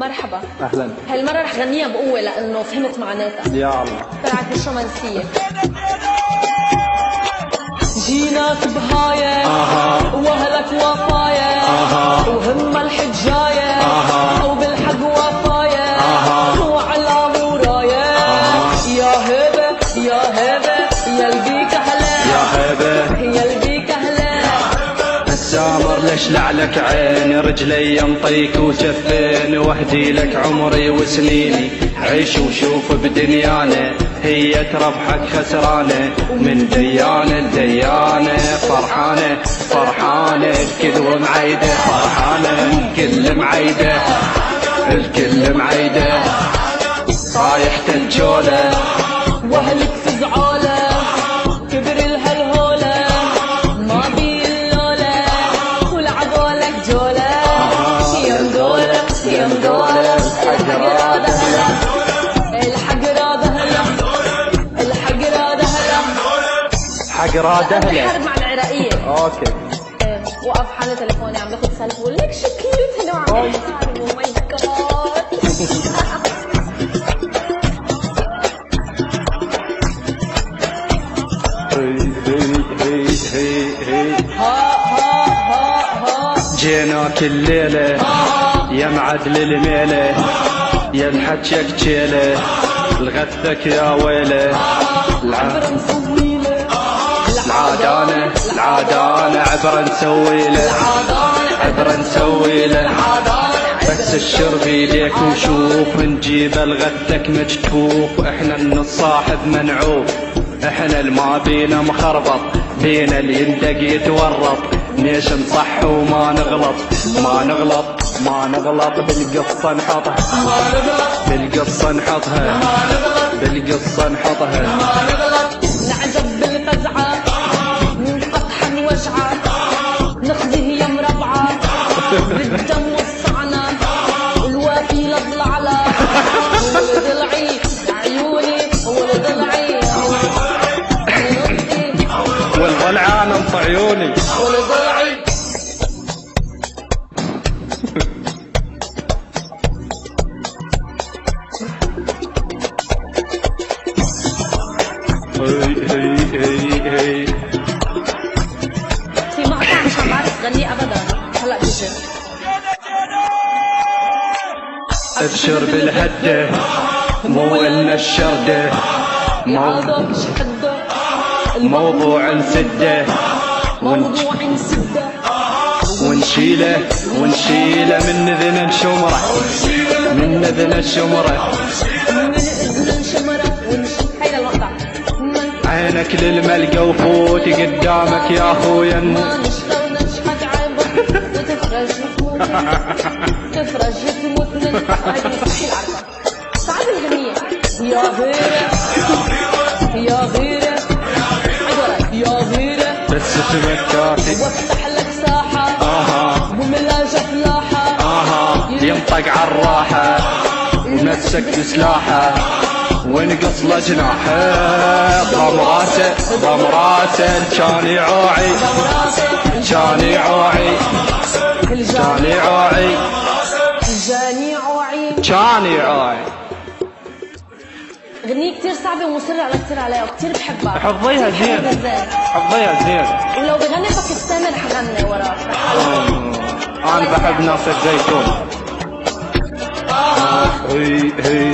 مرحبا. اهلا. هالمرة رح غنيها بقوة لأنه فهمت معناتها. يا الله. طلعت مش رومانسية. جيناك بهاية وأهلك وفاية وهم الحجاية وبالحق وفاية وعلى وراية يا هبة يا هبة يلبيك أهلا يا هبة يلبيك أهلا. السامر ليش لعلك عين رجلي ينطيك وجفين واهدي لك عمري وسنيني عيش وشوف بدنيانا هي تربحك خسرانة من ديانة لديانة فرحانة فرحانة الكل معيدة فرحانة الكل معيدة الكل معيدة صايحة الجولة واهلك في زعالة كبر الهالهولة ما بي اللولة ولعبولك جولة يا مدولة يا مدولة الحق راد هلا الحق راد هلا الحق راد هلا حق راد اهله. حرب مع العراقية. اوكي. وقف حالي تليفوني عم باخذ سلف بقول لك شو كيوت هلا وعم يحارب. او ماي جاد. جيناك الليلة يا معدل الميلة يا الحجك جيلة لغثك يا ويلة عبر مسويلة العادانة العادانة عبر نسويله عبر نسويله بس الشرب يديك وشوف نجيب لغثك مجتوف احنا الصاحب منعوف احنا الما بينا مخربط بينا اللي يندق يتورط ليش نصح وما نغلط ما نغلط ما نغلط بالقصة نحطها بالقصة نحطها بالقصة نحطها نعجب بالفزعة نفتح وجعة نخذه يا مربعة بالدم وصعنا الوافي لضلعلة ولد العيد عيوني ولد العيد والغلعان انط عيوني ولد العيد. هي في مقطع مش عم بعرف غنيه ابدا هلا بيجي. ابشر بالهدة مو إلنا الشردة عادك شحده موضوع نسده موضوع نسده ونشيله ونشيله من ذن الشمرة من ذن الشمرة من اذن شمره هيدا المقطع. عينك للملقى وفوت قدامك يا اخويا ما نشتغل نشحت عيبك وتفرج تموت تفرج تموت من هاي مستحيل عارفة. تعال الغنية يا غيرة يا غيرة يا غيرة بس تمكاتي وافتح لك ساحة وملا جفلاحة ينطق عالراحة ونفسك بسلاحة ونقص له جناحه ضم راسه ضم راسه كان يعوعي كان يعوعي كان يعوعي جاني عوعي. كان يعوعي. غنية كتير صعبة ومصرة على كتير عليها وكتير بحبها. حفظيها زين حفظيها زين. ولو بغني باكستاني رح غني وراه. انا بحب ناس الزيتون. هي